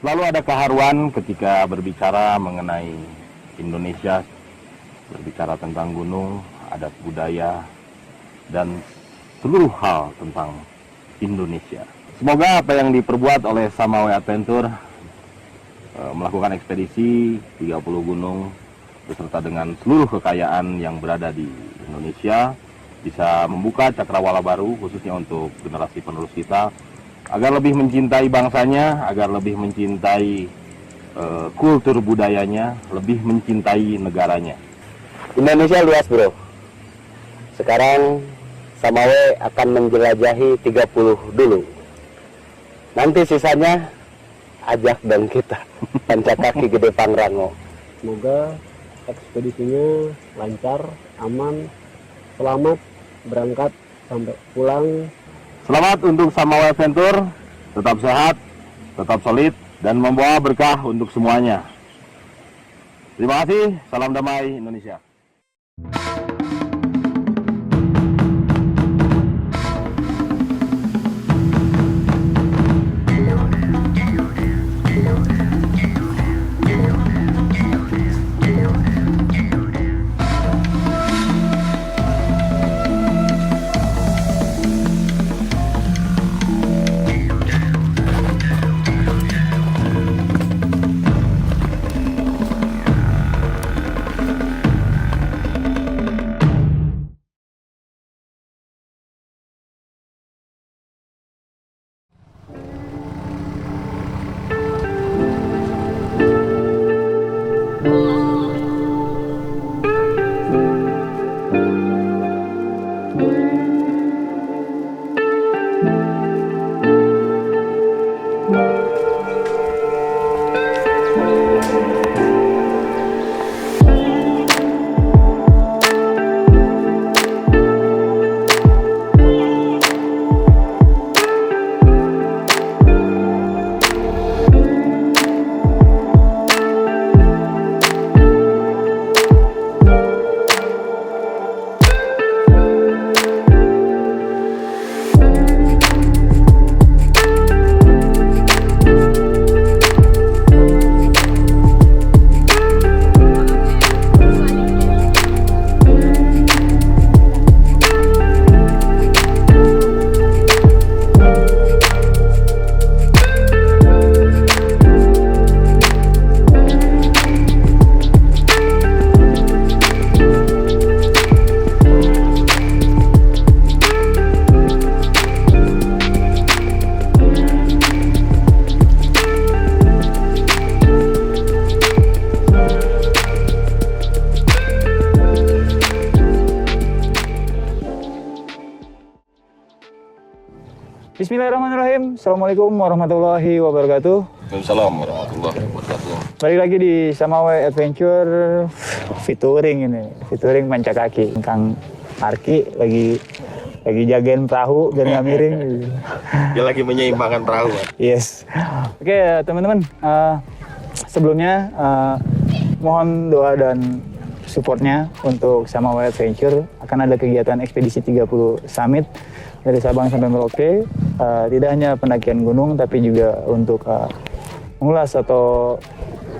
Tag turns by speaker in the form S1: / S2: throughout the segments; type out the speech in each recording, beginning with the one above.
S1: Selalu ada keharuan ketika berbicara mengenai Indonesia, berbicara tentang gunung, adat budaya, dan seluruh hal tentang Indonesia. Semoga apa yang diperbuat oleh Samawe Adventure melakukan ekspedisi 30 gunung beserta dengan seluruh kekayaan yang berada di Indonesia bisa membuka cakrawala baru khususnya untuk generasi penerus kita agar lebih mencintai bangsanya, agar lebih mencintai kultur budayanya, lebih mencintai negaranya.
S2: Indonesia luas, bro. Sekarang Samawe akan menjelajahi 30 dulu. Nanti sisanya ajak dan kita Pancakaki Gede Pangrango.
S3: Semoga ekspedisinya lancar, aman, selamat berangkat sampai pulang.
S1: Selamat untuk Samawe Adventure, tetap sehat, tetap solid, dan membawa berkah untuk semuanya. Terima kasih, salam damai Indonesia.
S4: Bismillahirrahmanirrahim. Assalamualaikum warahmatullahi wabarakatuh.
S1: Waalaikumsalam warahmatullahi wabarakatuh.
S4: Balik lagi di Samawe Adventure featuring Pancakaki. Kang Arki lagi jagain perahu biar nggak miring.
S1: Dia lagi menyeimbangkan perahu.
S4: Yes. Oke, teman-teman. Sebelumnya mohon doa dan supportnya untuk Samawe Adventure. Akan ada kegiatan ekspedisi 30 Summit dari Sabang sampai Merauke. Tidak hanya pendakian gunung, tapi juga untuk mengulas atau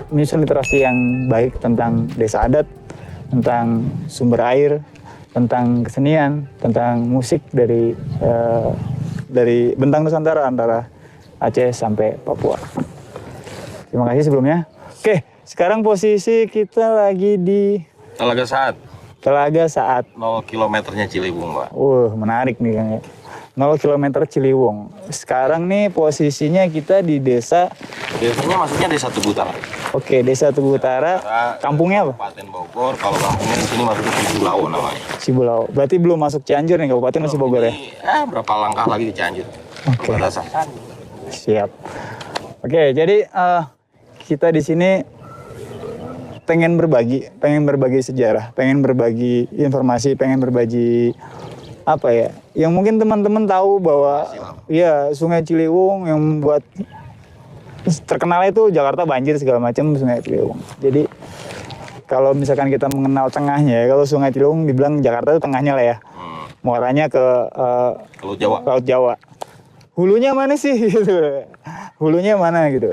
S4: menyusun literasi yang baik tentang desa adat, tentang sumber air, tentang kesenian, tentang musik dari bentang Nusantara antara Aceh sampai Papua. Terima kasih sebelumnya. Oke, sekarang posisi kita lagi di Telaga Saat.
S1: 0 kilometernya Ciliwung, Pak.
S4: Menarik nih Kang ya. 0 km Ciliwung. Sekarang nih posisinya kita di desa.
S1: Desanya maksudnya Desa Tugu Utara.
S4: Oke, Desa Tugu Utara. Kampungnya apa?
S1: Kabupaten Bogor. Kalau kampungnya di sini maksudnya Cibulau namanya.
S4: Cibulau. Berarti belum masuk Cianjur nih, kabupaten masih Bogor ya?
S1: Berapa langkah lagi di Cianjur.
S4: Oke.
S1: Batasan.
S4: Siap. Oke, jadi kita di sini pengen berbagi sejarah, pengen berbagi informasi, pengen berbagi apa ya, yang mungkin teman-teman tahu bahwa ya Sungai Ciliwung yang membuat terkenalnya itu Jakarta banjir segala macam Sungai Ciliwung. Jadi kalau misalkan kita mengenal tengahnya, kalau Sungai Ciliwung dibilang Jakarta itu tengahnya lah ya, muaranya ke Laut Jawa. Hulunya mana sih gitu? Hulunya mana gitu?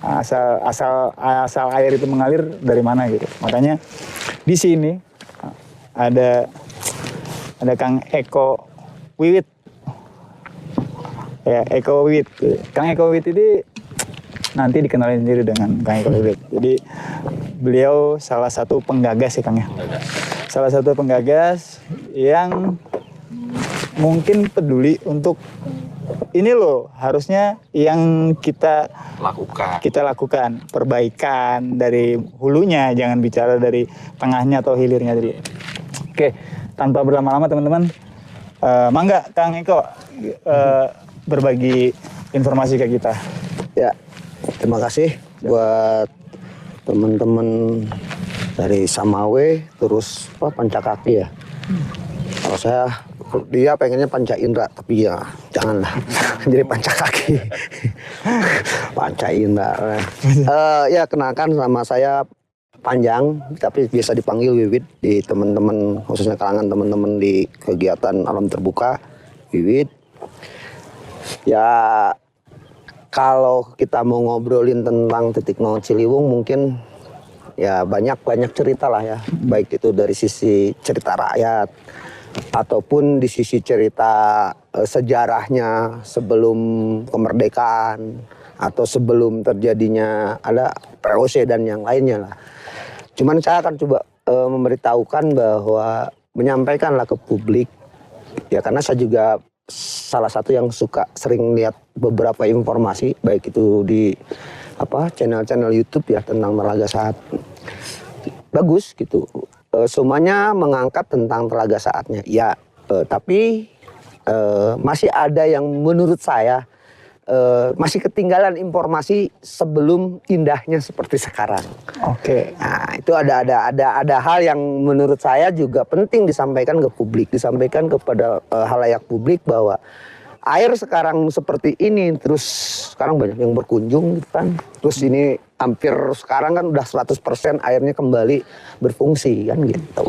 S4: asal air itu mengalir dari mana gitu. Makanya di sini ada Kang Eko Wiwit. Ya, Eko Wiwit. Kang Eko Wiwit ini nanti dikenalin sendiri dengan Kang Eko Wiwit. Jadi beliau salah satu penggagas ya Kang ya. Salah satu penggagas yang mungkin peduli untuk ini loh, harusnya yang kita lakukan perbaikan dari hulunya, jangan bicara dari tengahnya atau hilirnya dulu. Oke, tanpa berlama-lama teman-teman, mangga Kang Eko berbagi informasi ke kita.
S5: Ya, terima kasih buat teman-teman dari Samawe, terus Pancakaki ya. Kalau dia pengennya Panca Indra, tapi ya janganlah jadi Pancakaki. Panca Indra. Ya kenalkan sama saya Panjang, tapi biasa dipanggil Wiwit di teman-teman, khususnya kalangan teman-teman di kegiatan alam terbuka Wiwit. Ya kalau kita mau ngobrolin tentang titik nol Ciliwung mungkin ya banyak cerita lah ya, baik itu dari sisi cerita rakyat ataupun di sisi cerita sejarahnya sebelum kemerdekaan atau sebelum terjadinya ada POC dan yang lainnya lah. Cuman saya akan coba memberitahukan bahwa menyampaikanlah ke publik ya, karena saya juga salah satu yang suka sering lihat beberapa informasi baik itu di channel-channel YouTube ya tentang Telaga Saat. Bagus gitu. Semuanya mengangkat tentang Telaga Saatnya. Ya, tapi masih ada yang menurut saya masih ketinggalan informasi sebelum indahnya seperti sekarang.
S4: Oke.
S5: Nah, itu ada hal yang menurut saya juga penting disampaikan ke publik, disampaikan kepada halayak publik bahwa air sekarang seperti ini, terus sekarang banyak yang berkunjung gitu kan. Terus ini hampir sekarang kan udah 100% airnya kembali berfungsi kan gitu.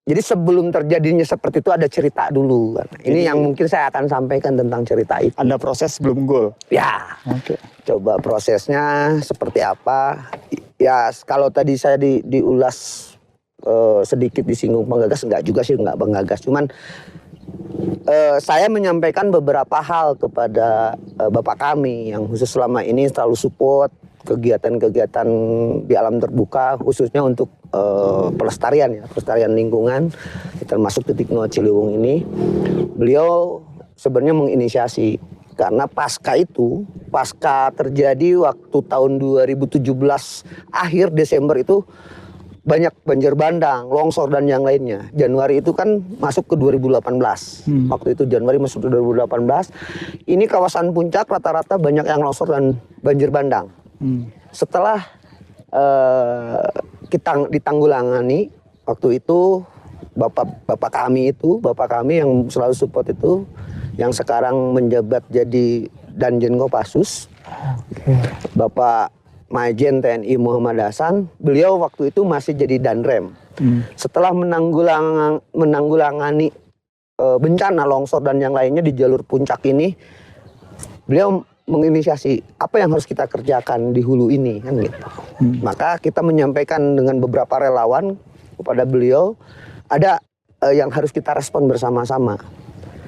S5: Jadi sebelum terjadinya seperti itu ada cerita dulu kan. Ini yang mungkin saya akan sampaikan tentang cerita itu.
S4: Ada proses sebelum gol.
S5: Ya.
S4: Oke.
S5: Coba prosesnya seperti apa. Ya kalau tadi saya diulas sedikit disinggung penggagas, enggak juga sih, enggak penggagas. Cuman saya menyampaikan beberapa hal kepada Bapak kami yang khusus selama ini selalu support kegiatan-kegiatan di alam terbuka, khususnya untuk pelestarian lingkungan, termasuk titik nol Ciliwung ini. Beliau sebenarnya menginisiasi karena pasca terjadi waktu tahun 2017 akhir Desember itu banyak banjir bandang, longsor dan yang lainnya. Januari itu kan masuk ke 2018. Waktu itu Januari masuk ke 2018. Ini kawasan puncak rata-rata banyak yang longsor dan banjir bandang. Setelah kita ditanggulangani waktu itu bapak kami yang selalu support itu, yang sekarang menjabat jadi Danjen Kopassus, Bapak Majen TNI Muhammad Hasan, beliau waktu itu masih jadi Danrem. Setelah menanggulangani bencana longsor dan yang lainnya di jalur puncak ini, beliau menginisiasi apa yang harus kita kerjakan di hulu ini kan gitu. Maka kita menyampaikan dengan beberapa relawan kepada beliau, ada yang harus kita respon bersama-sama.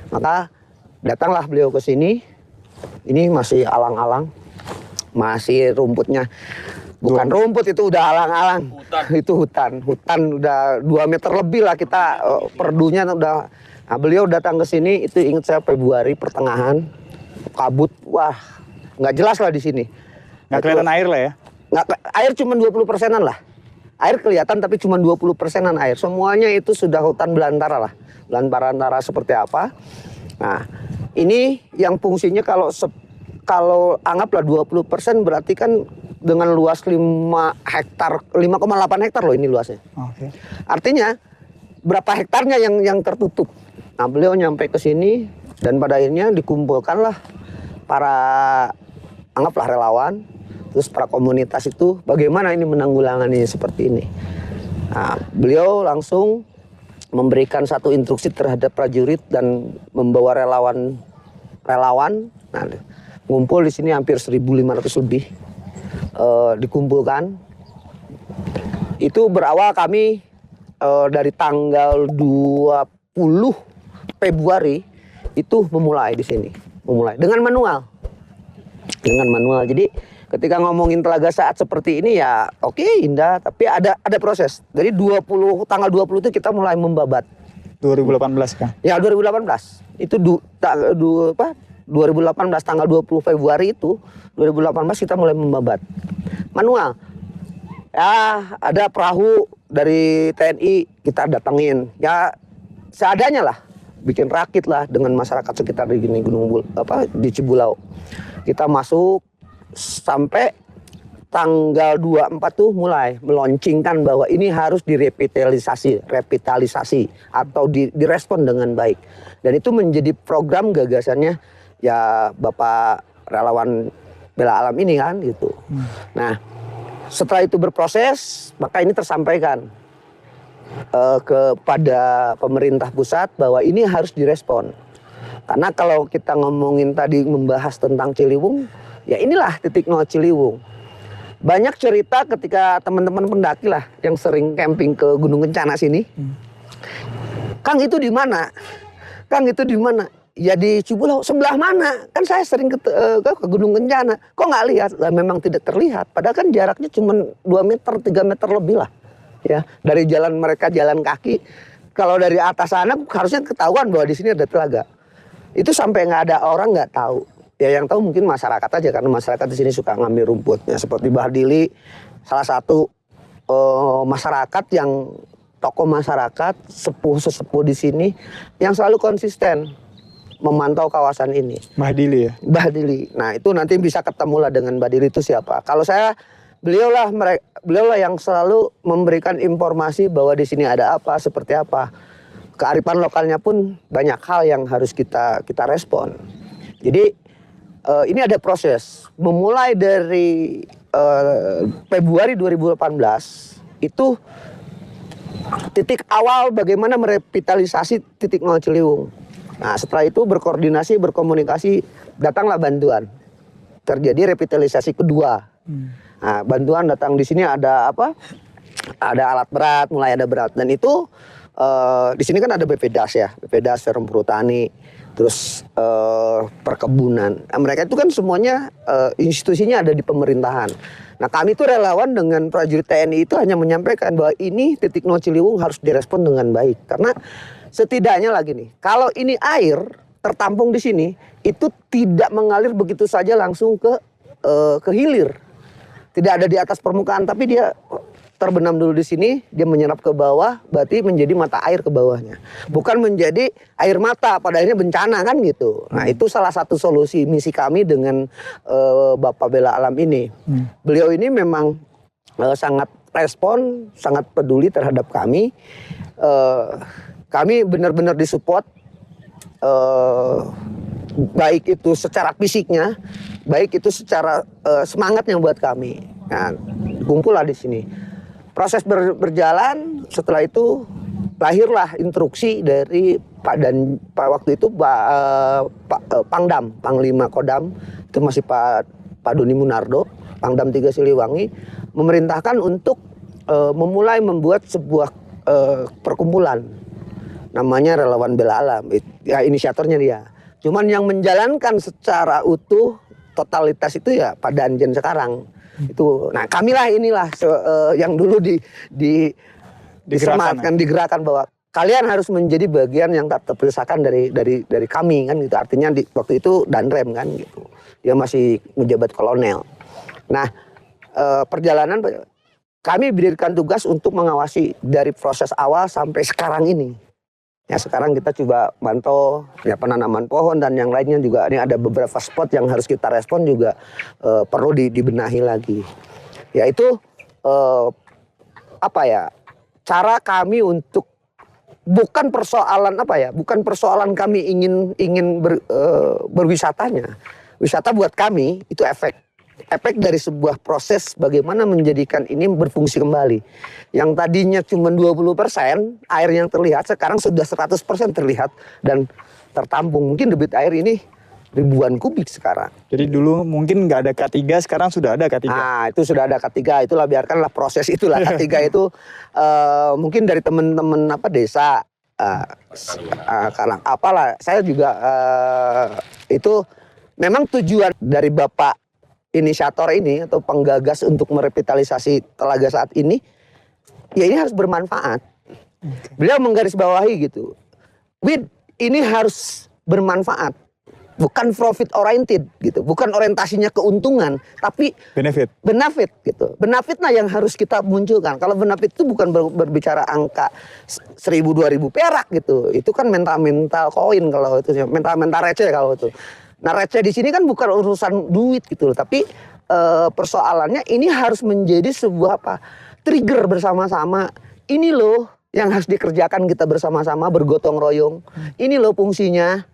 S5: Maka datanglah beliau ke sini. Ini masih alang-alang. Masih rumputnya bukan rumput, itu udah alang-alang. Itu hutan udah 2 meter lebih lah kita, perdunya udah. Nah, beliau datang ke sini itu ingat saya Februari pertengahan, kabut, wah nggak jelas lah di sini.
S4: Nggak kelihatan air lah ya?
S5: Air cuma 20%-an lah. Air kelihatan tapi cuma 20%-an air. Semuanya itu sudah hutan belantara lah. Belantara seperti apa. Nah ini yang fungsinya kalau anggaplah 20% berarti kan dengan luas 5,8 hektar loh ini luasnya.
S4: Oke.
S5: Artinya berapa hektarnya yang tertutup. Nah beliau nyampe ke sini dan pada akhirnya dikumpulkanlah para anggaplah relawan, terus para komunitas itu bagaimana ini menanggulangannya seperti ini. Nah beliau langsung memberikan satu instruksi terhadap prajurit dan membawa relawan. Nah, ngumpul di sini hampir 1.500 lebih dikumpulkan. Itu berawal kami dari tanggal 20 Februari itu memulai di sini, memulai dengan manual. Jadi ketika ngomongin telaga saat seperti ini ya oke, indah, tapi ada proses. Jadi tanggal 20 itu kita mulai membabat.
S4: 2018 kan?
S5: Ya 2018. Itu 2018 tanggal 20 Februari itu 2018 kita mulai membabat. Manual. Ya ada perahu dari TNI kita datengin. Ya seadanya lah. Bikin rakit lah dengan masyarakat sekitar di di Cibulau. Kita masuk sampai tanggal 24 tuh mulai meluncingkan bahwa ini harus revitalisasi atau direspon dengan baik. Dan itu menjadi program gagasannya ya Bapak relawan bela alam ini kan gitu. Nah, setelah itu berproses, maka ini tersampaikan kepada pemerintah pusat bahwa ini harus direspon. Karena kalau kita ngomongin tadi membahas tentang Ciliwung, ya inilah titik nol Ciliwung. Banyak cerita ketika teman-teman pendaki lah yang sering camping ke Gunung Kencana sini. Kang itu di mana? Kang itu di mana? Ya di Cibulau. Sebelah mana? Kan saya sering ke Gunung Kencana. Kok nggak lihat? Lah memang tidak terlihat. Padahal kan jaraknya cuma 2 meter, 3 meter lebih lah. Ya, dari jalan mereka jalan kaki. Kalau dari atas sana harusnya ketahuan bahwa di sini ada telaga. Itu sampai nggak ada orang nggak tahu. Ya yang tahu mungkin masyarakat aja karena masyarakat di sini suka ngambil rumput. Ya, seperti Bahdili, salah satu masyarakat yang tokoh masyarakat sesepuh di sini yang selalu konsisten memantau kawasan ini.
S4: Bahdili ya?
S5: Bahdili. Nah itu nanti bisa ketemu lah dengan Bahdili itu siapa. Kalau saya beliau lah yang selalu memberikan informasi bahwa di sini ada apa, seperti apa. Kearifan lokalnya pun banyak hal yang harus kita respon. Jadi ini ada proses. Memulai dari Februari 2018 itu titik awal bagaimana merevitalisasi titik nol Ciliwung. Nah setelah itu berkoordinasi, berkomunikasi, datanglah bantuan. Terjadi revitalisasi kedua. Nah, bantuan datang di sini ada apa? Ada alat berat, mulai ada berat. Dan itu di sini kan ada BPDAS ya, BPDAS, Forum Perhutani, terus perkebunan. Nah, mereka itu kan semuanya institusinya ada di pemerintahan. Nah kami itu relawan dengan prajurit TNI itu hanya menyampaikan bahwa ini titik nol Ciliwung harus direspon dengan baik. Karena setidaknya lagi nih, kalau ini air tertampung di sini, itu tidak mengalir begitu saja langsung ke hilir. Tidak ada di atas permukaan, tapi dia terbenam dulu di sini, dia menyerap ke bawah, berarti menjadi mata air ke bawahnya. Bukan menjadi air mata, pada akhirnya bencana kan gitu. Nah itu salah satu solusi misi kami dengan Bapak Bela Alam ini. Beliau ini memang sangat respon, sangat peduli terhadap kami. Kami benar-benar disupport, baik itu secara fisiknya, baik itu secara semangatnya buat kami. Nah, kumpullah di sini. Proses berjalan, setelah itu lahirlah instruksi dari waktu itu Pangdam, Panglima Kodam, itu masih Pak Doni Munardo, Pangdam 3 Siliwangi, memerintahkan untuk memulai membuat sebuah perkumpulan. Namanya Relawan Bela Alam, ya inisiatornya dia. Cuman yang menjalankan secara utuh totalitas itu ya Pak Danjen sekarang. Itu, nah kamilah inilah yang dulu digerakkan bahwa kalian harus menjadi bagian yang tak terpisahkan dari kami kan gitu. Artinya waktu itu Danrem kan gitu. Dia masih menjabat kolonel. Nah perjalanan kami berikan tugas untuk mengawasi dari proses awal sampai sekarang ini. Ya sekarang kita coba mantau ya penanaman pohon dan yang lainnya juga. Ini ada beberapa spot yang harus kita respon juga perlu dibenahi lagi. Yaitu cara kami untuk bukan persoalan kami ingin berwisatanya. Wisata buat kami itu efek dari sebuah proses bagaimana menjadikan ini berfungsi kembali. Yang tadinya cuma 20% air yang terlihat, sekarang sudah 100% terlihat dan tertampung. Mungkin debit air ini ribuan kubik sekarang.
S4: Jadi dulu mungkin nggak ada K3, sekarang sudah ada K3.
S5: Nah, itu sudah ada K3, itulah biarkanlah proses itulah. K3 itu mungkin dari teman-teman desa, karena apalah, saya juga itu memang tujuan dari Bapak inisiator ini atau penggagas untuk merevitalisasi Telaga saat ini, ya ini harus bermanfaat. Beliau menggarisbawahi gitu, ini harus bermanfaat. Bukan profit oriented gitu, bukan orientasinya keuntungan, tapi
S4: Benefit
S5: gitu. Benefitnya yang harus kita munculkan. Kalau benefit itu bukan berbicara angka 1.000-2.000 perak gitu. Itu kan mental koin kalau itu, mental receh kalau itu. Nah, receh di sini kan bukan urusan duit gitu loh, tapi persoalannya ini harus menjadi sebuah trigger bersama-sama. Ini loh yang harus dikerjakan kita bersama-sama bergotong royong. Ini loh fungsinya.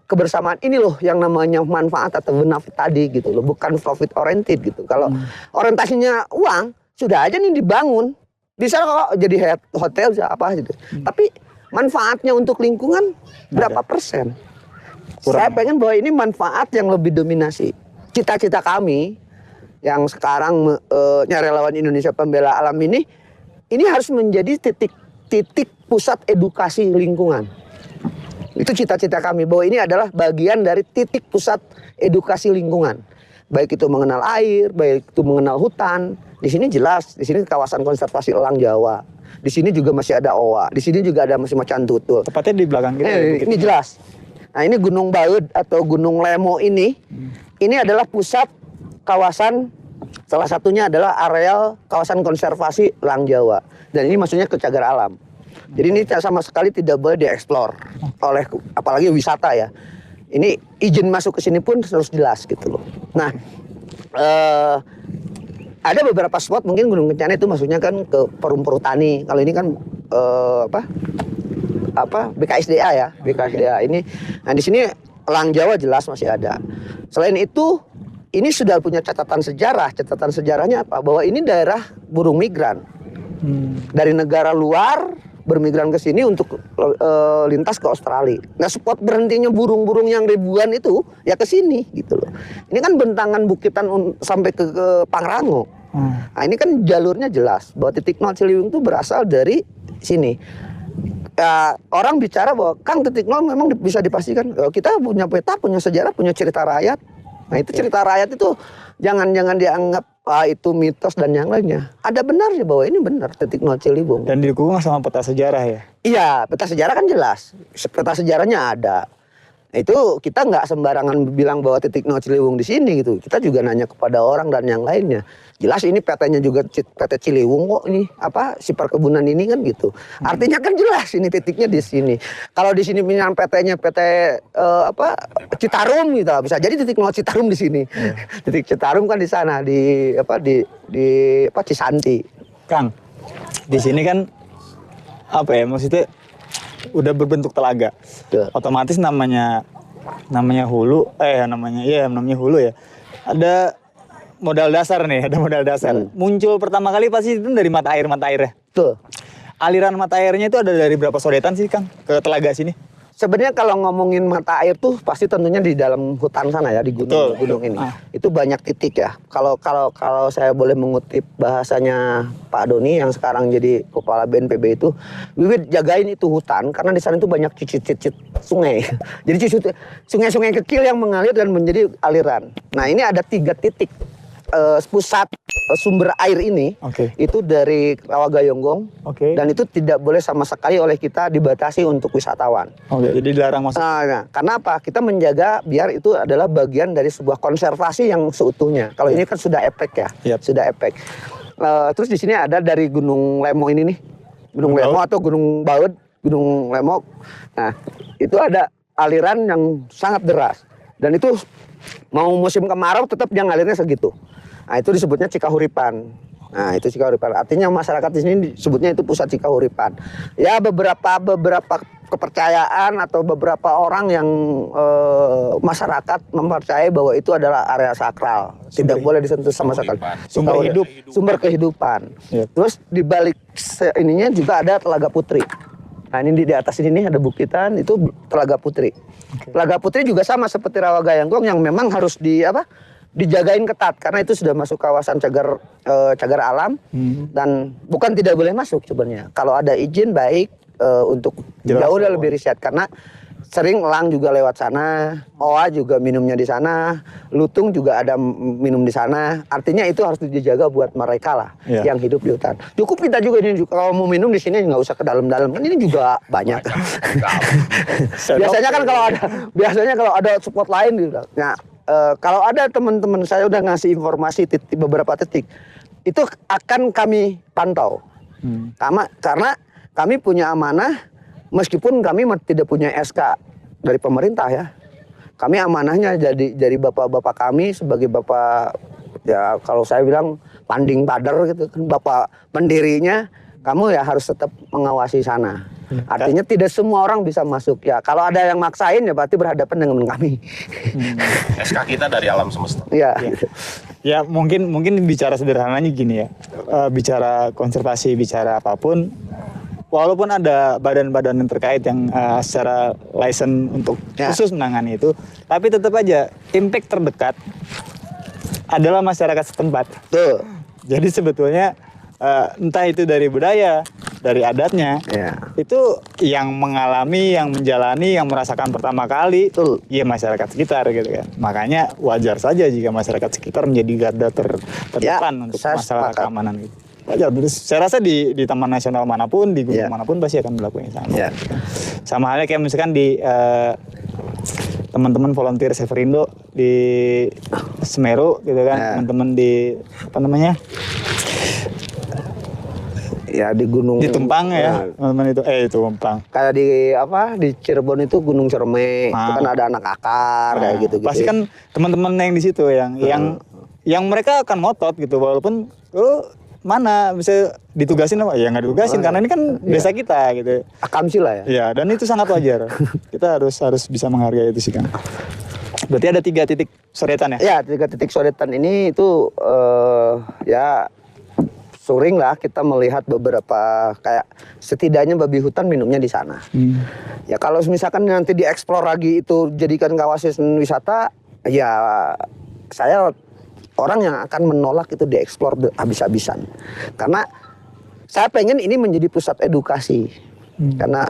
S5: Kebersamaan ini loh yang namanya manfaat atau benefit tadi gitu loh, bukan profit oriented gitu. Kalau orientasinya uang, sudah aja nih dibangun, bisa kok jadi hotel apa gitu. Tapi manfaatnya untuk lingkungan berapa persen? Saya pengen bahwa ini manfaat yang lebih dominasi. Cita-cita kami yang sekarang relawan Indonesia Pembela Alam ini harus menjadi titik pusat edukasi lingkungan. Itu cita-cita kami, bahwa ini adalah bagian dari titik pusat edukasi lingkungan. Baik itu mengenal air, baik itu mengenal hutan. Di sini jelas, di sini kawasan konservasi elang Jawa. Di sini juga masih ada owa, di sini juga ada masih macan tutul.
S4: tepatnya di belakang kita.
S5: Ini jelas. Nah, ini Gunung Baud atau Gunung Lemo ini adalah pusat kawasan, salah satunya adalah areal kawasan konservasi elang Jawa. Dan ini maksudnya ke cagar alam. Jadi ini sama sekali tidak boleh dieksplor oleh apalagi wisata ya. Ini izin masuk ke sini pun harus jelas gitu loh. Nah, ada beberapa spot mungkin Gunung Kencana itu maksudnya kan ke Perum Perhutani. Kalau ini kan BKSDA ya, BKSDA ini. Nah, di sini elang Jawa jelas masih ada. Selain itu, ini sudah punya catatan sejarah. Catatan sejarahnya apa? Bahwa ini daerah burung migran. Dari negara luar bermigran ke sini untuk lintas ke Australia. Nah, spot berhentinya burung-burung yang ribuan itu ya ke sini gitu loh. Ini kan bentangan bukitan sampai ke Pangrango. Nah, ini kan jalurnya jelas bahwa titik nol Ciliwung itu berasal dari sini. Orang bicara bahwa Kang titik nol memang bisa dipastikan. Kita punya peta, punya sejarah, punya cerita rakyat. Nah, itu cerita rakyat itu jangan dianggap itu mitos dan yang lainnya. Ada benarnya bahwa ini benar titik nol Ciliwung.
S4: Dan didukung sama peta sejarah ya?
S5: Iya, peta sejarah kan jelas. Peta sejarahnya ada. Itu kita nggak sembarangan bilang bahwa titik nol Ciliwung di sini gitu. Kita juga nanya kepada orang dan yang lainnya. Jelas ini petanya juga PT Ciliwung kok ini si perkebunan ini kan gitu. Artinya kan jelas ini titiknya di sini. Kalau di sini punya petanya PT Citarum gitu, bisa jadi titik nol Citarum di sini. Titik Citarum kan di sana di Cisanti.
S4: Kang, di sini kan maksudnya udah berbentuk telaga.
S5: Tuh.
S4: Otomatis namanya hulu, namanya hulu ya. Ada modal dasar nih, ada modal dasar. Muncul pertama kali pasti itu dari mata airnya.
S5: Tuh.
S4: Aliran mata airnya itu ada dari berapa sodetan sih, Kang, ke telaga sini?
S5: Sebenarnya kalau ngomongin mata air tuh pasti tentunya di dalam hutan sana ya, di gunung ini. Itu banyak titik ya. Kalau saya boleh mengutip bahasanya Pak Doni yang sekarang jadi kepala BNPB itu, Wiwit jagain itu hutan karena di sana itu banyak cicit-cicit sungai. Jadi sungai-sungai kecil yang mengalir dan menjadi aliran. Nah, ini ada 3 titik pusat sumber air ini. Itu dari Rawagayonggong. Dan itu tidak boleh sama sekali oleh kita dibatasi untuk wisatawan.
S4: Jadi dilarang masuk.
S5: Nah, karena apa? Kita menjaga biar itu adalah bagian dari sebuah konservasi yang seutuhnya. Kalau ini kan sudah efek ya. Sudah efek. Terus di sini ada dari Gunung Lemo ini nih. Gunung Lemo atau Gunung Baud, Gunung Lemo. Nah, itu ada aliran yang sangat deras. Dan itu mau musim kemarau tetap dia ngalirnya segitu. Nah, itu disebutnya Cikahuripan. Nah, itu Cikahuripan. Artinya masyarakat di sini disebutnya itu pusat Cikahuripan. Ya, beberapa kepercayaan atau beberapa orang yang masyarakat mempercayai bahwa itu adalah area sakral. Tidak boleh disentuh sama sekali. Sumber kehidupan. Terus di balik ininya juga ada Telaga Putri. Nah ini di atas ini nih ada Bukitan, itu Telaga Putri. Telaga Putri juga sama seperti Rawa Gayanggong yang memang harus dijagain ketat karena itu sudah masuk kawasan cagar alam dan bukan tidak boleh masuk sebenarnya. Kalau ada izin baik untuk jauh lebih riset karena sering elang juga lewat sana, oa juga minumnya di sana, lutung juga ada minum di sana. Artinya itu harus dijaga buat mereka lah yang hidup di hutan. Cukup kita juga ini kalau mau minum di sini nggak usah ke dalam-dalam kan ini juga banyak. biasanya kalau ada spot lain gitu. Nah, kalau ada teman-teman saya udah ngasih informasi beberapa titik, itu akan kami pantau. Karena kami punya amanah. Meskipun kami tidak punya SK dari pemerintah ya, kami amanahnya jadi bapak-bapak kami sebagai bapak ya kalau saya bilang panding pader gitu kan, bapak pendirinya, kamu ya harus tetap mengawasi sana. Artinya tidak semua orang bisa masuk ya. Kalau ada yang maksain ya berarti berhadapan dengan kami.
S1: SK kita dari alam semesta.
S5: Iya.
S4: Ya mungkin bicara sederhananya gini ya, bicara konservasi, bicara apapun. Walaupun ada badan-badan yang terkait yang secara license untuk khusus menangani itu, tapi tetap aja impact terdekat adalah masyarakat setempat.
S5: Tuh.
S4: Jadi sebetulnya entah itu dari budaya, dari adatnya, itu yang mengalami, yang menjalani, yang merasakan pertama kali, ya masyarakat sekitar gitu kan. Makanya wajar saja jika masyarakat sekitar menjadi garda terdepan untuk masalah keamanan gitu. Wajar. Saya rasa di taman nasional manapun, di gunung manapun pasti akan melakukan yang sama. Sama halnya kayak misalkan di teman-teman volunteer Severindo di Semeru gitu kan, teman-teman di apa namanya?
S5: Ya di gunung
S4: di Tumpang ya, teman-teman itu Tumpang.
S5: Kayak di Cirebon itu Gunung Cerme, itu kan ada anak akar kayak gitu.
S4: Pasti kan teman-teman yang di situ yang mereka akan ngotot gitu walaupun mana bisa ditugasin apa? Ya nggak ditugasin karena ini kan desa kita gitu.
S5: Akamsila ya.
S4: Iya, dan itu sangat wajar. Kita harus bisa menghargai itu sih Kang. Berarti ada 3 titik sodetan ya?
S5: Iya, 3 titik sodetan ini itu ya sering lah kita melihat beberapa kayak setidaknya babi hutan minumnya di sana. Ya kalau misalkan nanti dieksplor lagi itu jadikan kawasan wisata, ya saya orang yang akan menolak itu dieksplor habis-habisan. Karena saya pengen ini menjadi pusat edukasi. Karena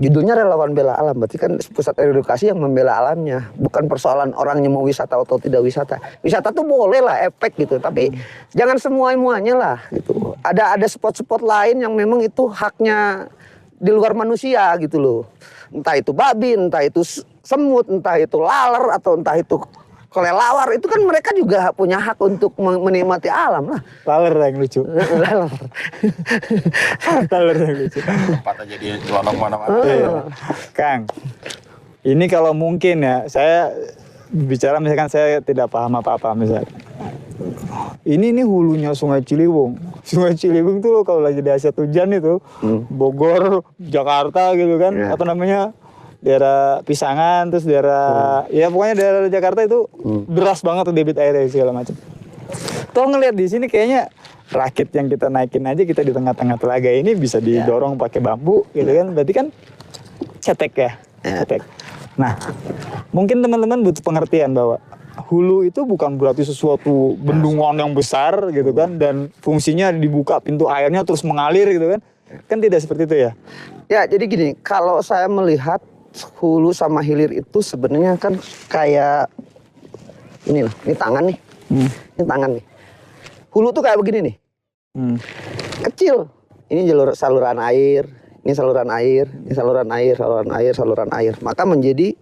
S5: judulnya relawan bela alam, berarti kan pusat edukasi yang membela alamnya. Bukan persoalan orangnya mau wisata atau tidak wisata. Wisata tuh boleh lah efek gitu, tapi jangan semuanya lah gitu. Ada spot-spot lain yang memang itu haknya di luar manusia gitu loh. Entah itu babi, entah itu semut, entah itu laler atau entah itu kelelawar, itu kan mereka juga punya hak untuk menikmati alam lah.
S4: Laler yang lucu. Laler yang lucu.
S1: Tempatnya jadi nyelonong mana-mana.
S4: Kang, ini kalau mungkin ya, saya bicara misalkan saya tidak paham apa-apa misalnya. Ini hulunya Sungai Ciliwung. Sungai Ciliwung tuh kalau lagi di asyat hujan itu, Bogor, Jakarta gitu kan, apa namanya? Daerah Pisangan, terus daerah ya pokoknya daerah Jakarta itu deras banget tuh debit airnya segala macam. Toh ngelihat di sini kayaknya rakit yang kita naikin aja kita di tengah-tengah telaga ini bisa didorong pakai bambu gitu kan, berarti kan cetek ya, cetek. Nah, mungkin teman-teman butuh pengertian bahwa hulu itu bukan berarti sesuatu bendungan yang besar gitu kan, dan fungsinya dibuka pintu airnya terus mengalir gitu kan. Kan tidak seperti itu ya.
S5: Ya, jadi gini, kalau saya melihat hulu sama hilir itu sebenarnya kan kayak ini lah, ini tangan nih. Ini tangan nih. Hulu tuh kayak begini nih. Kecil. Ini saluran air, ini saluran air, ini saluran air, saluran air, saluran air. Maka menjadi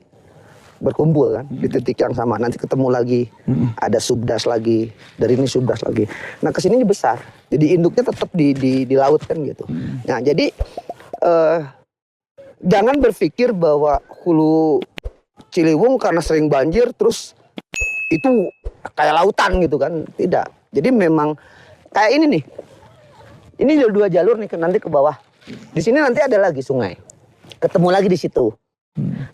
S5: berkumpul kan di titik yang sama. Nanti ketemu lagi, ada subdas lagi, dari ini subdas lagi. Nah kesini besar, jadi induknya tetap di laut kan gitu. Nah jadi jangan berpikir bahwa hulu Ciliwung karena sering banjir terus itu kayak lautan gitu kan, tidak. Jadi memang kayak ini nih, ini 2 jalur nih nanti ke bawah. Di sini nanti ada lagi sungai, ketemu lagi di situ.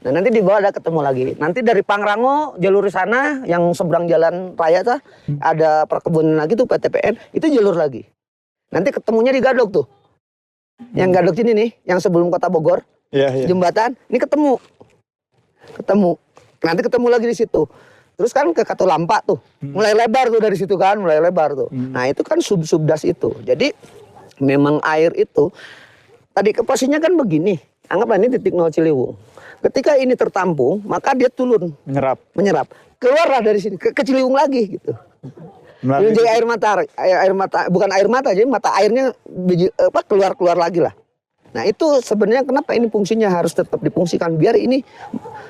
S5: Nah nanti di bawah ada ketemu lagi. Nanti dari Pangrango jalur sana yang seberang jalan raya tuh ada perkebunan lagi tuh PTPN, itu jalur lagi. Nanti ketemunya di Gadok tuh. Yang Gadok sini nih, yang sebelum kota Bogor,
S4: Iya.
S5: jembatan, ini ketemu. Nanti ketemu lagi di situ. Terus kan ke Katulampa tuh, mulai lebar tuh dari situ kan, mulai lebar tuh. Nah itu kan subdas itu. Jadi memang air itu, tadi posisinya kan begini, anggaplah ini titik nol Ciliwung. Ketika ini tertampung, maka dia turun, menyerap. Keluarlah dari sini, ke Ciliwung lagi gitu. Jadi air mata, bukan air mata, jadi mata airnya keluar lagi lah. Nah itu sebenarnya kenapa ini fungsinya harus tetap difungsikan, biar ini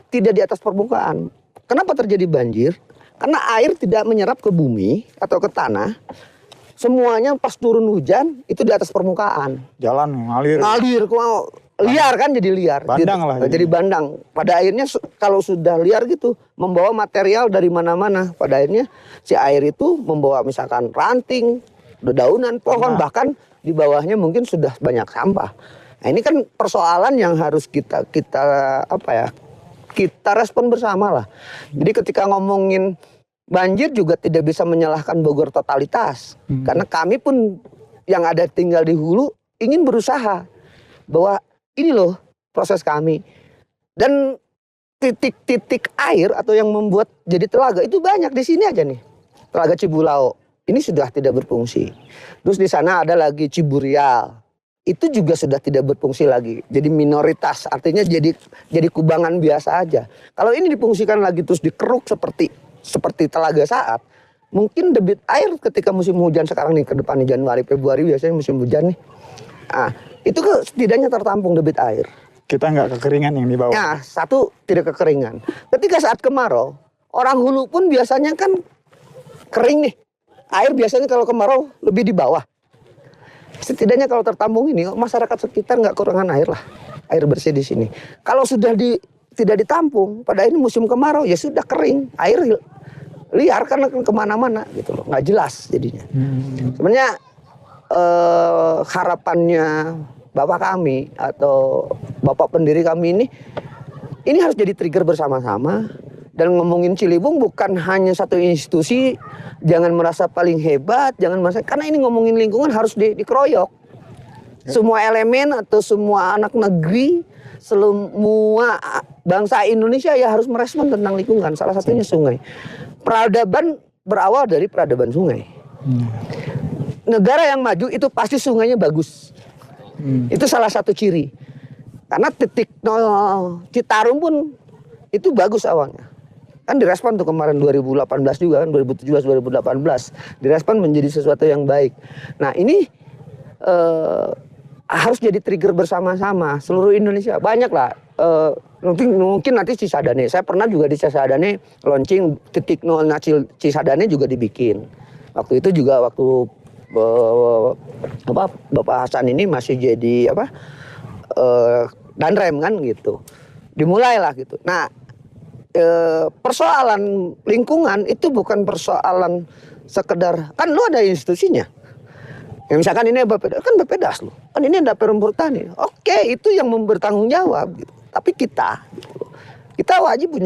S5: tidak di atas permukaan. Kenapa terjadi banjir? Karena air tidak menyerap ke bumi atau ke tanah. Semuanya pas turun hujan itu di atas permukaan.
S4: Jalan ngalir.
S5: Liar kan, jadi liar.
S4: Bandang
S5: gitu.
S4: lah.
S5: Jadi bandang. Pada akhirnya kalau sudah liar gitu, membawa material dari mana-mana. Pada akhirnya si air itu membawa misalkan ranting, dedaunan, pohon, bahkan di bawahnya mungkin sudah banyak sampah. Nah ini kan persoalan yang harus kita respon bersama lah. Jadi ketika ngomongin banjir juga tidak bisa menyalahkan Bogor totalitas. Karena kami pun yang ada tinggal di hulu ingin berusaha bahwa ini loh proses kami. Dan titik-titik air atau yang membuat jadi telaga itu banyak di sini aja nih. Telaga Cibulao ini sudah tidak berfungsi. Terus di sana ada lagi Ciburial. Itu juga sudah tidak berfungsi lagi. Jadi minoritas, artinya jadi kubangan biasa aja. Kalau ini difungsikan lagi terus dikeruk seperti Telaga Saat, mungkin debit air ketika musim hujan sekarang nih, ke depan nih Januari, Februari biasanya musim hujan nih. Nah, itu setidaknya tertampung debit air.
S4: Kita nggak kekeringan yang di bawah.
S5: Nah, satu tidak kekeringan. Ketika saat kemarau, orang hulu pun biasanya kan kering nih. Air biasanya kalau kemarau lebih di bawah. Setidaknya kalau tertampung ini, masyarakat sekitar nggak kekurangan air lah, air bersih di sini. Kalau sudah tidak ditampung, pada ini musim kemarau ya sudah kering, air liar karena kemana-mana gitu loh, nggak jelas jadinya. Sebenarnya harapannya bapak kami atau bapak pendiri kami ini harus jadi trigger bersama-sama. Dan ngomongin Ciliwung bukan hanya satu institusi, jangan merasa paling hebat, karena ini ngomongin lingkungan harus dikeroyok. Semua elemen atau semua anak negeri, semua bangsa Indonesia ya harus merespon tentang lingkungan. Salah satunya sungai. Peradaban berawal dari peradaban sungai. Negara yang maju itu pasti sungainya bagus. Itu salah satu ciri. Karena titik nol Citarum pun itu bagus awalnya. Kan direspon tuh kemarin 2018 juga kan, 2017-2018 direspon menjadi sesuatu yang baik. Nah ini harus jadi trigger bersama-sama seluruh Indonesia. Banyak lah, mungkin nanti Cisadane, saya pernah juga di Cisadane launching titik nol Cisadane juga dibikin. Waktu itu juga waktu Bapak Hasan ini masih jadi Danrem kan gitu. Dimulailah gitu. Nah persoalan lingkungan itu bukan persoalan sekedar, kan lu ada institusinya. Ya misalkan ini kan Bappedas lu, kan ini ada Perum Pertanian. Oke, itu yang bertanggung jawab gitu. Tapi kita wajib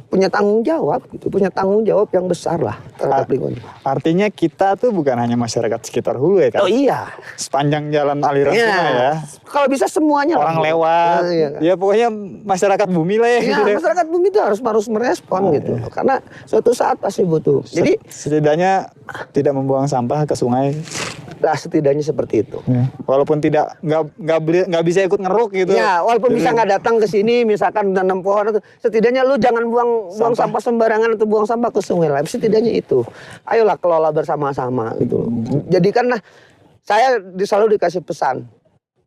S5: punya tanggung jawab gitu, punya tanggung jawab yang besar lah terhadap lingkungan.
S4: Artinya kita tuh bukan hanya masyarakat sekitar hulu ya kan?
S5: Oh iya.
S4: Sepanjang jalan aliran sungai ya.
S5: Kalau bisa semuanya
S4: orang lewat.
S5: iya.
S4: Ya pokoknya masyarakat bumi lah ya.
S5: Iya,
S4: gitu.
S5: masyarakat bumi itu harus merespon gitu.
S4: Iya.
S5: Karena suatu saat pasti butuh. Jadi
S4: setidaknya tidak membuang sampah ke sungai.
S5: lah setidaknya seperti itu.
S4: Ya. Walaupun nggak bisa ikut ngeruk gitu.
S5: Ya, walaupun bisa nggak datang ke sini, misalkan tanam pohon, setidaknya lu jangan buang sampah sembarangan atau buang sampah ke sungai lah. Setidaknya itu. Ayolah kelola bersama-sama gitu. Jadikanlah, saya selalu dikasih pesan,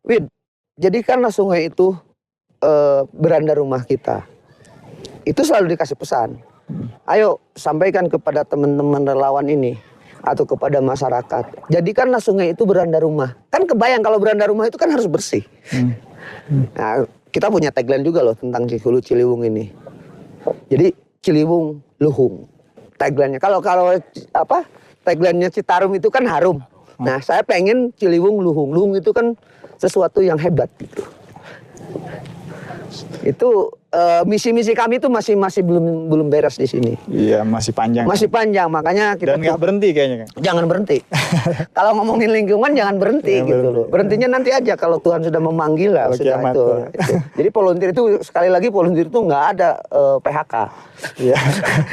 S5: Wid, jadikanlah sungai itu beranda rumah kita. Itu selalu dikasih pesan. Ayo sampaikan kepada teman-teman relawan ini atau kepada masyarakat, jadikanlah sungai itu beranda rumah. Kan kebayang kalau beranda rumah itu kan harus bersih. Nah, kita punya tagline juga loh tentang Hulu Ciliwung ini. Jadi Ciliwung Luhung tagline-nya. Kalau tagline-nya Citarum itu kan harum. Nah, saya pengen Ciliwung Luhung. Luhung itu kan sesuatu yang hebat gitu. Itu misi-misi kami itu masih belum beres di sini.
S4: Iya, masih panjang.
S5: Masih panjang, makanya kita
S4: Dan nggak berhenti kayaknya kan.
S5: jangan berhenti. Kalau ngomongin lingkungan jangan berhenti
S4: Jangan
S5: gitu
S4: berhenti.
S5: loh. Berhentinya nanti aja kalau Tuhan sudah memanggil lah,
S4: Kalau
S5: sudah
S4: kiamat,
S5: itu.
S4: ya.
S5: Itu. Jadi volunteer itu sekali lagi volunteer itu nggak ada PHK.
S4: Iya.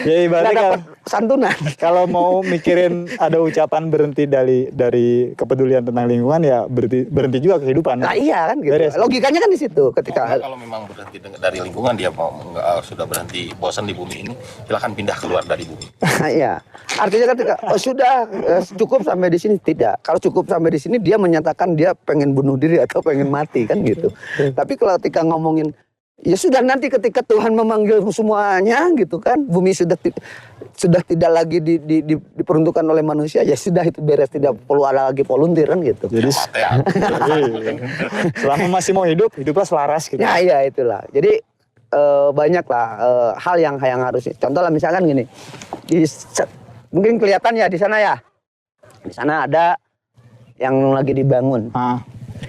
S4: Ya
S5: Nggak
S4: ibaratnya
S5: dapat santunan.
S4: kalau mau mikirin ada ucapan berhenti dari kepedulian tentang lingkungan ya berhenti juga kehidupan.
S5: Nah iya kan gitu.
S4: Beres.
S5: Logikanya kan di situ ketika
S1: Kalau memang berhenti dari lingkungan, dia mau sudah berhenti bosan di bumi ini, silakan pindah keluar dari bumi.
S5: Iya. Artinya ketika sudah cukup sampai di sini, tidak. Kalau cukup sampai di sini dia menyatakan dia pengen bunuh diri atau pengen mati kan gitu. Tapi kalau ketika ngomongin ya sudah, nanti ketika Tuhan memanggil semuanya gitu kan, bumi sudah tidak lagi diperuntukkan oleh manusia, ya sudah itu beres, tidak perlu ada lagi volunteer kan gitu.
S4: Jadi selama masih mau hidup, hiduplah selaras gitu.
S5: Ya iya itulah. Jadi banyak lah hal yang harus. Contoh lah misalkan gini, mungkin kelihatan ya di sana ya. Di sana ada yang lagi dibangun.
S4: Ah.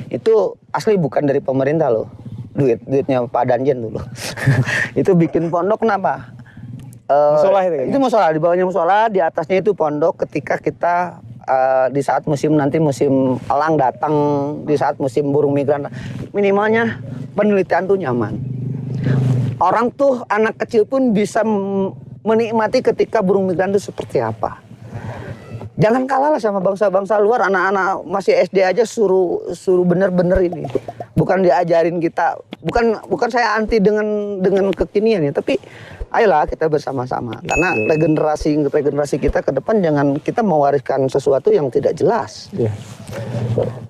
S5: Itu asli bukan dari pemerintah loh. Duitnya Pak Danjen dulu. Itu bikin pondok kenapa?
S4: Musola itu kayaknya.
S5: Itu musola, di bawahnya musola, di atasnya itu pondok ketika kita di saat musim elang datang, di saat musim burung migran, minimalnya penelitian tuh nyaman. Orang tuh anak kecil pun bisa menikmati ketika burung migran itu seperti apa. Jangan kalah lah sama bangsa-bangsa luar, anak-anak masih SD aja suruh bener-bener ini. Bukan diajarin kita, bukan saya anti dengan kekinian ya, tapi ayolah kita bersama-sama. Karena regenerasi kita ke depan, jangan kita mewariskan sesuatu yang tidak jelas.
S4: Iya.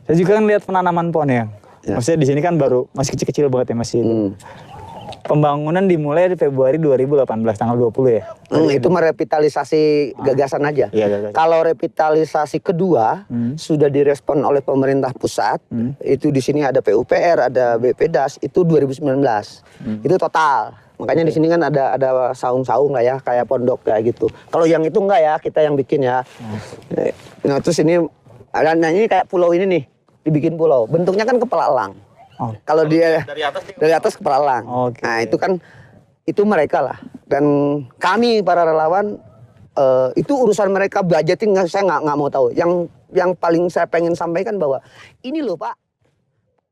S4: Saya juga kan lihat penanaman pohon ya. Maksudnya di sini kan baru masih kecil-kecil banget ya, masih. Pembangunan dimulai di Februari 2018 tanggal 20 ya.
S5: Itu merevitalisasi gagasan aja.
S4: Iya, gagasan.
S5: Kalau revitalisasi kedua sudah direspon oleh pemerintah pusat, itu di sini ada PUPR, ada BPDAS, itu 2019. Itu total. Makanya di sini kan ada saung-saung lah ya, kayak pondok kayak gitu. Kalau yang itu enggak ya, kita yang bikin ya. Nah, terus ini ini kayak pulau ini nih, dibikin pulau. Bentuknya kan kepala elang.
S4: Oh.
S5: Kalau dia dari atas kepala elang.
S4: Oke.
S5: Nah, itu kan itu mereka lah. Dan kami para relawan itu urusan mereka, budgeting saya nggak mau tahu. Yang paling saya pengen sampaikan bahwa ini loh Pak,